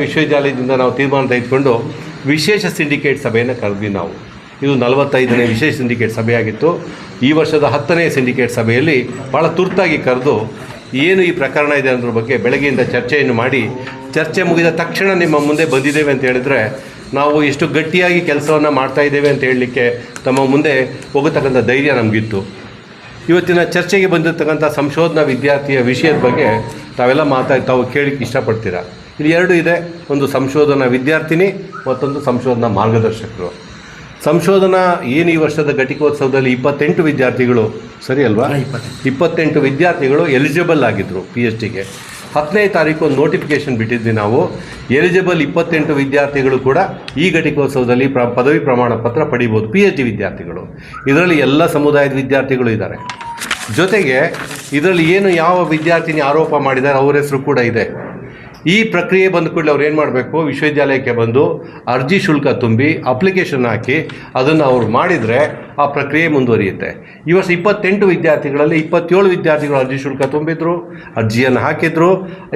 ವಿಶ್ವವಿದ್ಯಾಲಯದಿಂದ ನಾವು ತೀರ್ಮಾನ ತೆಗೆದುಕೊಂಡು ವಿಶೇಷ ಸಿಂಡಿಕೇಟ್ ಸಭೆಯನ್ನು ಕರೆದ್ವಿ ನಾವು. ಇದು 45ನೇ ವಿಶೇಷ ಸಿಂಡಿಕೇಟ್ ಸಭೆಯಾಗಿತ್ತು. ಈ ವರ್ಷದ 10ನೇ ಸಿಂಡಿಕೇಟ್ ಸಭೆಯಲ್ಲಿ ಭಾಳ ತುರ್ತಾಗಿ ಕರೆದು ಏನು ಈ ಪ್ರಕರಣ ಇದೆ ಅನ್ನೋದ್ರ ಬಗ್ಗೆ ಬೆಳಗ್ಗೆಯಿಂದ ಚರ್ಚೆಯನ್ನು ಮಾಡಿ, ಚರ್ಚೆ ಮುಗಿದ ತಕ್ಷಣ ನಿಮ್ಮ ಮುಂದೆ ಬಂದಿದ್ದೇವೆ ಅಂತ ಹೇಳಿದರೆ ನಾವು ಎಷ್ಟು ಗಟ್ಟಿಯಾಗಿ ಕೆಲಸವನ್ನು ಮಾಡ್ತಾಯಿದ್ದೇವೆ ಅಂತ ಹೇಳಲಿಕ್ಕೆ ತಮ್ಮ ಮುಂದೆ ಹೋಗತಕ್ಕಂಥ ಧೈರ್ಯ ನಮಗಿತ್ತು. ಇವತ್ತಿನ ಚರ್ಚೆಗೆ ಬಂದಿರತಕ್ಕಂಥ ಸಂಶೋಧನಾ ವಿದ್ಯಾರ್ಥಿಯ ವಿಷಯದ ಬಗ್ಗೆ ತಾವೆಲ್ಲ ತಾವು ಕೇಳಲಿಕ್ಕೆ ಇಷ್ಟಪಡ್ತೀರಾ. ಇಲ್ಲಿ ಎರಡು ಇದೆ, ಒಂದು ಸಂಶೋಧನಾ ವಿದ್ಯಾರ್ಥಿನಿ, ಮತ್ತೊಂದು ಸಂಶೋಧನಾ ಮಾರ್ಗದರ್ಶಕರು. ಸಂಶೋಧನಾ ಏನು ಈ ವರ್ಷದ ಘಟಿಕೋತ್ಸವದಲ್ಲಿ 28 ವಿದ್ಯಾರ್ಥಿಗಳು, ಸರಿ ಅಲ್ವಾ, 28 ವಿದ್ಯಾರ್ಥಿಗಳು ಎಲಿಜಿಬಲ್ ಆಗಿದ್ದರು PhDಗೆ. 10ನೇ ತಾರೀಕು ನೋಟಿಫಿಕೇಷನ್ ಬಿಟ್ಟಿದ್ವಿ ನಾವು. ಎಲಿಜಿಬಲ್ 28 ವಿದ್ಯಾರ್ಥಿಗಳು ಕೂಡ ಈ ಘಟಿಕೋತ್ಸವದಲ್ಲಿ ಪದವಿ ಪ್ರಮಾಣ ಪತ್ರ ಪಡಿಬೋದು, PhD ವಿದ್ಯಾರ್ಥಿಗಳು. ಇದರಲ್ಲಿ ಎಲ್ಲ ಸಮುದಾಯದ ವಿದ್ಯಾರ್ಥಿಗಳು ಇದ್ದಾರೆ. ಜೊತೆಗೆ ಇದರಲ್ಲಿ ಏನು ಯಾವ ವಿದ್ಯಾರ್ಥಿನಿ ಆರೋಪ ಮಾಡಿದ್ದಾರೆ ಅವ್ರ ಹೆಸರು ಕೂಡ ಇದೆ. ಈ ಪ್ರಕ್ರಿಯೆ ಬಂದ ಕೂಡಲೇ ಅವ್ರು ಏನು ಮಾಡಬೇಕು, ವಿಶ್ವವಿದ್ಯಾಲಯಕ್ಕೆ ಬಂದು ಅರ್ಜಿ ಶುಲ್ಕ ತುಂಬಿ ಅಪ್ಲಿಕೇಶನ್ ಹಾಕಿ ಅದನ್ನು ಅವ್ರು ಮಾಡಿದರೆ ಆ ಪ್ರಕ್ರಿಯೆ ಮುಂದುವರಿಯುತ್ತೆ. ಈ ವರ್ಷ 28 ವಿದ್ಯಾರ್ಥಿಗಳಲ್ಲಿ 27 ವಿದ್ಯಾರ್ಥಿಗಳು ಅರ್ಜಿ ಶುಲ್ಕ ತುಂಬಿದ್ರು, ಅರ್ಜಿಯನ್ನು ಹಾಕಿದ್ರು.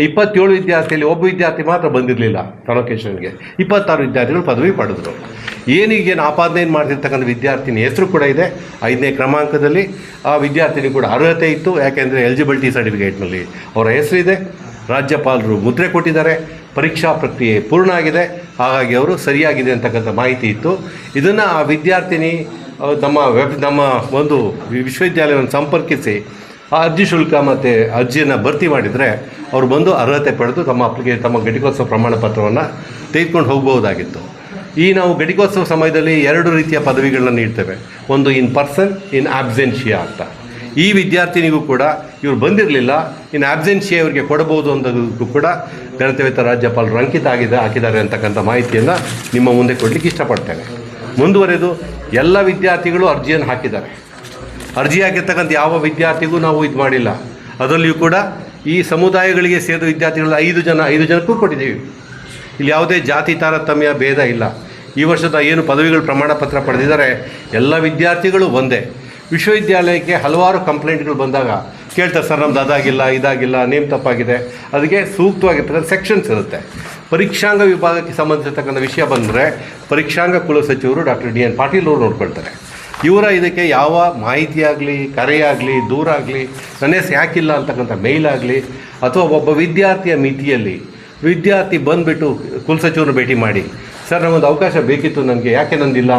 27 ವಿದ್ಯಾರ್ಥಿಯಲ್ಲಿ ಒಬ್ಬ ವಿದ್ಯಾರ್ಥಿ ಮಾತ್ರ ಬಂದಿರಲಿಲ್ಲ ಕನ್ವೊಕೇಷನ್ಗೆ. 26 ವಿದ್ಯಾರ್ಥಿಗಳು ಪದವಿ ಪಡೆದರು. ಏನೀಗೇನು ಆಪಾದನೆ ಮಾಡ್ತಿರ್ತಕ್ಕಂಥ ವಿದ್ಯಾರ್ಥಿನಿ ಹೆಸರು ಕೂಡ ಇದೆ 5ನೇ ಕ್ರಮಾಂಕದಲ್ಲಿ. ಆ ವಿದ್ಯಾರ್ಥಿನಿ ಕೂಡ ಅರ್ಹತೆ ಇತ್ತು, ಯಾಕೆಂದರೆ ಎಲಿಜಿಬಿಲಿಟಿ ಸರ್ಟಿಫಿಕೇಟ್ನಲ್ಲಿ ಅವರ ಹೆಸರಿದೆ. ರಾಜ್ಯಪಾಲರು ಮುದ್ರೆ ಕೊಟ್ಟಿದ್ದಾರೆ, ಪರೀಕ್ಷಾ ಪ್ರಕ್ರಿಯೆ ಪೂರ್ಣ ಆಗಿದೆ, ಹಾಗಾಗಿ ಅವರು ಸರಿಯಾಗಿದೆ ಅಂತಕ್ಕಂಥ ಮಾಹಿತಿ ಇತ್ತು. ಇದನ್ನು ಆ ವಿದ್ಯಾರ್ಥಿನಿ ನಮ್ಮ ಒಂದು ವಿಶ್ವವಿದ್ಯಾಲಯವನ್ನು ಸಂಪರ್ಕಿಸಿ ಆ ಅರ್ಜಿ ಶುಲ್ಕ ಮತ್ತು ಅರ್ಜಿಯನ್ನು ಭರ್ತಿ ಮಾಡಿದರೆ ಅವರು ಬಂದು ಅರ್ಹತೆ ಪಡೆದು ತಮ್ಮ ಘಟಿಕೋತ್ಸವ ಪ್ರಮಾಣ ಪತ್ರವನ್ನು ತೆಗೆದುಕೊಂಡು ಹೋಗ್ಬೋದಾಗಿತ್ತು. ಈ ನಾವು ಘಟಿಕೋತ್ಸವ ಸಮಯದಲ್ಲಿ 2 ರೀತಿಯ ಪದವಿಗಳನ್ನ ನೀಡ್ತೇವೆ. ಒಂದು ಇನ್ ಪರ್ಸನ್, ಇನ್ ಆಬ್ಸೆನ್ಷಿಯಾ ಅಂತ. ಈ ವಿದ್ಯಾರ್ಥಿನಿಗೂ ಕೂಡ ಇವರು ಬಂದಿರಲಿಲ್ಲ, ಇನ್ನು ಆಬ್ಸೆನ್ಷಿಯಾ ಇವರಿಗೆ ಕೊಡಬಹುದು ಅನ್ನೋದಕ್ಕೂ ಕೂಡ ಗಣತವೇತ ರಾಜ್ಯಪಾಲರು ಅಂಕಿತ ಹಾಕಿದ್ದಾರೆ ಅಂತಕ್ಕಂಥ ಮಾಹಿತಿಯನ್ನು ನಿಮ್ಮ ಮುಂದೆ ಕೊಡಲಿಕ್ಕೆ ಇಷ್ಟಪಡ್ತೇನೆ. ಮುಂದುವರೆದು ಎಲ್ಲ ವಿದ್ಯಾರ್ಥಿಗಳು ಅರ್ಜಿಯನ್ನು ಹಾಕಿದ್ದಾರೆ. ಅರ್ಜಿ ಹಾಕಿರ್ತಕ್ಕಂಥ ಯಾವ ವಿದ್ಯಾರ್ಥಿಗೂ ನಾವು ಇದು ಮಾಡಿಲ್ಲ. ಅದರಲ್ಲಿಯೂ ಕೂಡ ಈ ಸಮುದಾಯಗಳಿಗೆ ಸೇರಿದ ವಿದ್ಯಾರ್ಥಿಗಳು 5 ಜನಕ್ಕೂ ಕೊಟ್ಟಿದ್ದೀವಿ. ಇಲ್ಲಿ ಯಾವುದೇ ಜಾತಿ ತಾರತಮ್ಯ ಭೇದ ಇಲ್ಲ. ಈ ವರ್ಷದ ಏನು ಪದವಿಗಳು ಪ್ರಮಾಣ ಪತ್ರ ಪಡೆದಿದ್ದಾರೆ ಎಲ್ಲ ವಿದ್ಯಾರ್ಥಿಗಳು ಒಂದೇ. ವಿಶ್ವವಿದ್ಯಾಲಯಕ್ಕೆ ಹಲವಾರು ಕಂಪ್ಲೇಂಟ್ಗಳು ಬಂದಾಗ ಕೇಳ್ತಾರೆ, ಸರ್ ನಮ್ದು ಅದಾಗಿಲ್ಲ, ಇದಾಗಿಲ್ಲ, ನೇಮ್ ತಪ್ಪಾಗಿದೆ. ಅದಕ್ಕೆ ಸೂಕ್ತವಾಗಿರ್ತಕ್ಕಂಥ ಸೆಕ್ಷನ್ಸ್ ಇರುತ್ತೆ. ಪರೀಕ್ಷಾಂಗ ವಿಭಾಗಕ್ಕೆ ಸಂಬಂಧಿಸಿರ್ತಕ್ಕಂಥ ವಿಷಯ ಬಂದರೆ ಪರೀಕ್ಷಾಂಗ ಕುಲಸಚಿವರು ಡಾಕ್ಟರ್ DN ಪಾಟೀಲ್ ಅವರು ನೋಡ್ಕೊಳ್ತಾರೆ. ಇವರ ಇದಕ್ಕೆ ಯಾವ ಮಾಹಿತಿ ಆಗಲಿ, ಕರೆಯಾಗಲಿ, ದೂರಾಗಲಿ, ನನ್ನ ಹೆಸರು ಯಾಕಿಲ್ಲ ಅಂತಕ್ಕಂಥ ಮೇಲ್ ಆಗಲಿ, ಅಥವಾ ಒಬ್ಬ ವಿದ್ಯಾರ್ಥಿಯ ಮಿತಿಯಲ್ಲಿ ವಿದ್ಯಾರ್ಥಿ ಬಂದುಬಿಟ್ಟು ಕುಲಸಚಿವರನ್ನು ಭೇಟಿ ಮಾಡಿ, ಸರ್ ನಮ್ಮೊಂದು ಅವಕಾಶ ಬೇಕಿತ್ತು, ನನಗೆ ಯಾಕೆ ನಂದಿಲ್ಲ,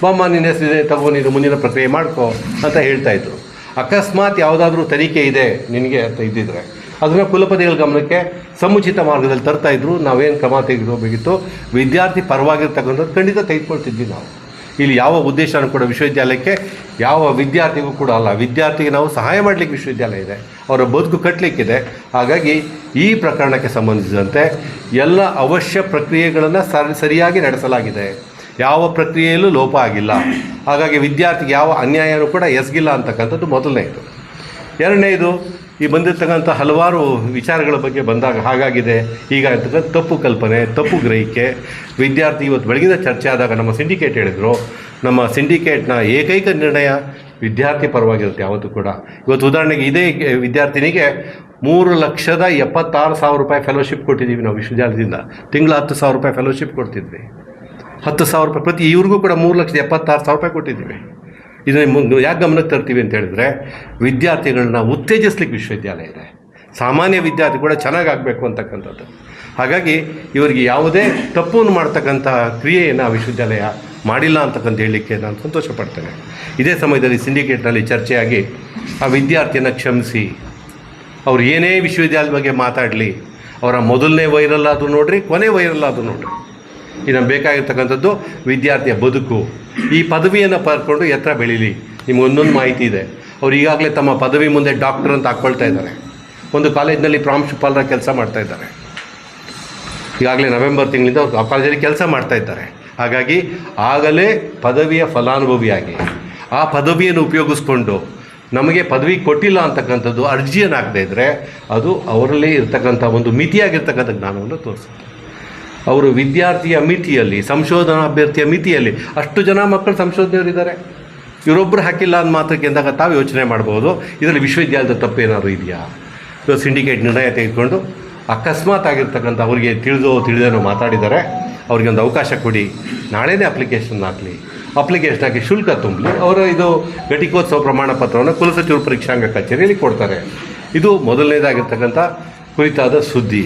ಬಾಮ್ಮ ನಿನ್ನ ಹೆಸರಿದೆ, ತಗೋ ನೀನು ಮುಂದಿನ ಪ್ರಕ್ರಿಯೆ ಮಾಡ್ಕೋ ಅಂತ ಹೇಳ್ತಾಯಿದ್ರು. ಅಕಸ್ಮಾತ್ ಯಾವುದಾದ್ರೂ ತನಿಖೆ ಇದೆ ನಿನಗೆ ಅಂತ ಇದ್ದಿದ್ರೆ ಅದನ್ನು ಕುಲಪತಿಗಳ ಗಮನಕ್ಕೆ ಸಮುಚಿತ ಮಾರ್ಗದಲ್ಲಿ ತರ್ತಾಯಿದ್ರು. ನಾವೇನು ಕ್ರಮ ತೆಗೆದುಕೋಬೇಕಿತ್ತು, ವಿದ್ಯಾರ್ಥಿ ಪರವಾಗಿರ್ತಕ್ಕಂಥದ್ದು ಖಂಡಿತ ತೆಗೆದುಕೊಳ್ತಿದ್ವಿ ನಾವು. ಇಲ್ಲಿ ಯಾವ ಉದ್ದೇಶನೂ ಕೂಡ ವಿಶ್ವವಿದ್ಯಾಲಯಕ್ಕೆ ಯಾವ ವಿದ್ಯಾರ್ಥಿಗೂ ಕೂಡ ಅಲ್ಲ. ವಿದ್ಯಾರ್ಥಿಗೆ ನಾವು ಸಹಾಯ ಮಾಡಲಿಕ್ಕೆ ವಿಶ್ವವಿದ್ಯಾಲಯ ಇದೆ, ಅವರ ಬದುಕು ಕಟ್ಟಲಿಕ್ಕಿದೆ. ಹಾಗಾಗಿ ಈ ಪ್ರಕರಣಕ್ಕೆ ಸಂಬಂಧಿಸಿದಂತೆ ಎಲ್ಲ ಅವಶ್ಯ ಪ್ರಕ್ರಿಯೆಗಳನ್ನು ಸರಿಯಾಗಿ ನಡೆಸಲಾಗಿದೆ. ಯಾವ ಪ್ರಕ್ರಿಯೆಯಲ್ಲೂ ಲೋಪ ಆಗಿಲ್ಲ. ಹಾಗಾಗಿ ವಿದ್ಯಾರ್ಥಿಗೆ ಯಾವ ಅನ್ಯಾಯನೂ ಕೂಡ ಎಸಗಿಲ್ಲ ಅಂತಕ್ಕಂಥದ್ದು ಮೊದಲನೇದು. ಎರಡನೇದು, ಈ ಬಂದಿರತಕ್ಕಂಥ ಹಲವಾರು ವಿಚಾರಗಳ ಬಗ್ಗೆ ಬಂದಾಗ ಹಾಗಾಗಿದೆ, ಹೀಗಾಗಿರ್ತಕ್ಕಂಥ ತಪ್ಪು ಕಲ್ಪನೆ, ತಪ್ಪು ಗ್ರಹಿಕೆ. ವಿದ್ಯಾರ್ಥಿ ಇವತ್ತು ಬೆಳಗಿನ ಚರ್ಚೆ ಆದಾಗ ನಮ್ಮ ಸಿಂಡಿಕೇಟ್ ಹೇಳಿದರು, ನಮ್ಮ ಸಿಂಡಿಕೇಟ್ನ ಏಕೈಕ ನಿರ್ಣಯ ವಿದ್ಯಾರ್ಥಿ ಪರವಾಗಿರುತ್ತೆ ಯಾವತ್ತೂ ಕೂಡ. ಇವತ್ತು ಉದಾಹರಣೆಗೆ ಇದೇ ವಿದ್ಯಾರ್ಥಿನಿಗೆ 3,76,000 ರೂಪಾಯಿ ಫೆಲೋಶಿಪ್ ಕೊಟ್ಟಿದ್ದೀವಿ ನಾವು ವಿಶ್ವವಿದ್ಯಾಲಯದಿಂದ. ತಿಂಗಳ 10,000 ರೂಪಾಯಿ ಫೆಲೋಶಿಪ್ ಕೊಡ್ತಿದ್ವಿ. 10,000 ರೂಪಾಯಿ ಪ್ರತಿ ಇವ್ರಿಗೂ ಕೂಡ 3,76,000 ರೂಪಾಯಿ ಕೊಟ್ಟಿದ್ದೀವಿ. ಇದನ್ನು ಯಾಕೆ ಗಮನಕ್ಕೆ ತರ್ತೀವಿ ಅಂತ ಹೇಳಿದ್ರೆ, ವಿದ್ಯಾರ್ಥಿಗಳನ್ನ ಉತ್ತೇಜಿಸ್ಲಿಕ್ಕೆ ವಿಶ್ವವಿದ್ಯಾಲಯ ಇದೆ. ಸಾಮಾನ್ಯ ವಿದ್ಯಾರ್ಥಿ ಕೂಡ ಚೆನ್ನಾಗಾಗಬೇಕು ಅಂತಕ್ಕಂಥದ್ದು. ಹಾಗಾಗಿ ಇವರಿಗೆ ಯಾವುದೇ ತಪ್ಪನ್ನು ಮಾಡ್ತಕ್ಕಂಥ ಕ್ರಿಯೆಯನ್ನು ವಿಶ್ವವಿದ್ಯಾಲಯ ಮಾಡಿಲ್ಲ ಅಂತಕ್ಕಂಥ ಹೇಳಲಿಕ್ಕೆ ನಾನು ಸಂತೋಷ ಪಡ್ತೇನೆ. ಇದೇ ಸಮಯದಲ್ಲಿ ಸಿಂಡಿಕೇಟ್ನಲ್ಲಿ ಚರ್ಚೆಯಾಗಿ ಆ ವಿದ್ಯಾರ್ಥಿಯನ್ನು ಕ್ಷಮಿಸಿ, ಅವ್ರು ಏನೇ ವಿಶ್ವವಿದ್ಯಾಲಯದ ಬಗ್ಗೆ ಮಾತಾಡಲಿ, ಅವರ ಮೊದಲನೇ ವೈರಲ್ ಆದರೂ ನೋಡಿರಿ, ಕೊನೆ ವೈರಲ್ ಆದರೂ ನೋಡಿರಿ. ಇನ್ನು ಬೇಕಾಗಿರ್ತಕ್ಕಂಥದ್ದು ವಿದ್ಯಾರ್ಥಿಯ ಬದುಕು. ಈ ಪದವಿಯನ್ನು ಪಡ್ಕೊಂಡು ಎತ್ತರ ಬೆಳೀಲಿ. ನಿಮ್ಗೆ ಒಂದೊಂದು ಮಾಹಿತಿ ಇದೆ. ಅವ್ರು ಈಗಾಗಲೇ ತಮ್ಮ ಪದವಿ ಮುಂದೆ ಡಾಕ್ಟರ್ ಅಂತ ಹಾಕ್ಕೊಳ್ತಾ ಇದ್ದಾರೆ. ಒಂದು ಕಾಲೇಜಿನಲ್ಲಿ ಪ್ರಾಂಶುಪಾಲರ ಕೆಲಸ ಮಾಡ್ತಾ ಇದ್ದಾರೆ. ಈಗಾಗಲೇ ನವೆಂಬರ್ ತಿಂಗಳಿಂದ ಅವ್ರು ಆ ಕಾಲೇಜಲ್ಲಿ ಕೆಲಸ ಮಾಡ್ತಾ ಇದ್ದಾರೆ. ಹಾಗಾಗಿ ಆಗಲೇ ಪದವಿಯ ಫಲಾನುಭವಿಯಾಗಿ ಆ ಪದವಿಯನ್ನು ಉಪಯೋಗಿಸ್ಕೊಂಡು ನಮಗೆ ಪದವಿ ಕೊಟ್ಟಿಲ್ಲ ಅಂತಕ್ಕಂಥದ್ದು ಅರ್ಜಿಯನ್ನು ಹಾಕದೇ ಇದ್ದರೆ ಅದು ಅವರಲ್ಲಿ ಇರ್ತಕ್ಕಂಥ ಒಂದು ಮಿತಿಯಾಗಿರ್ತಕ್ಕಂಥ ಜ್ಞಾನವನ್ನು ತೋರಿಸುತ್ತೆ. ಅವರು ವಿದ್ಯಾರ್ಥಿಯ ಮಿತಿಯಲ್ಲಿ, ಸಂಶೋಧನಾ ಅಭ್ಯರ್ಥಿಯ ಮಿತಿಯಲ್ಲಿ ಅಷ್ಟು ಜನ ಮಕ್ಕಳು ಸಂಶೋಧನೆಯವರಿದ್ದಾರೆ. ಇವರೊಬ್ಬರು ಹಾಕಿಲ್ಲ ಅಂದ ಮಾತ್ರಕ್ಕೆ ಎಂದಾಗ ತಾವು ಯೋಚನೆ ಮಾಡ್ಬೋದು, ಇದರಲ್ಲಿ ವಿಶ್ವವಿದ್ಯಾಲಯದ ತಪ್ಪೇನಾದರೂ ಇದೆಯಾ. ಸಿಂಡಿಕೇಟ್ ನಿರ್ಣಯ ತೆಗೆದುಕೊಂಡು ಅಕಸ್ಮಾತ್ ಆಗಿರ್ತಕ್ಕಂಥ ಅವರಿಗೆ ತಿಳಿದೇನೋ ಮಾತಾಡಿದ್ದಾರೆ, ಅವ್ರಿಗೆ ಒಂದು ಅವಕಾಶ ಕೊಡಿ, ನಾಳೆನೇ ಅಪ್ಲಿಕೇಶನ್ ಹಾಕಲಿ, ಅಪ್ಲಿಕೇಶನ್ ಹಾಕಿ ಶುಲ್ಕ ತುಂಬಲಿ, ಅವರ ಇದು ಘಟಿಕೋತ್ಸವ ಪ್ರಮಾಣ ಪತ್ರವನ್ನು ಕುಲಸಚಿವರು ಪರೀಕ್ಷಾಂಗ ಕಚೇರಿಯಲ್ಲಿ ಕೊಡ್ತಾರೆ. ಇದು ಮೊದಲನೇದಾಗಿರ್ತಕ್ಕಂಥ ಕುರಿತಾದ ಸುದ್ದಿ.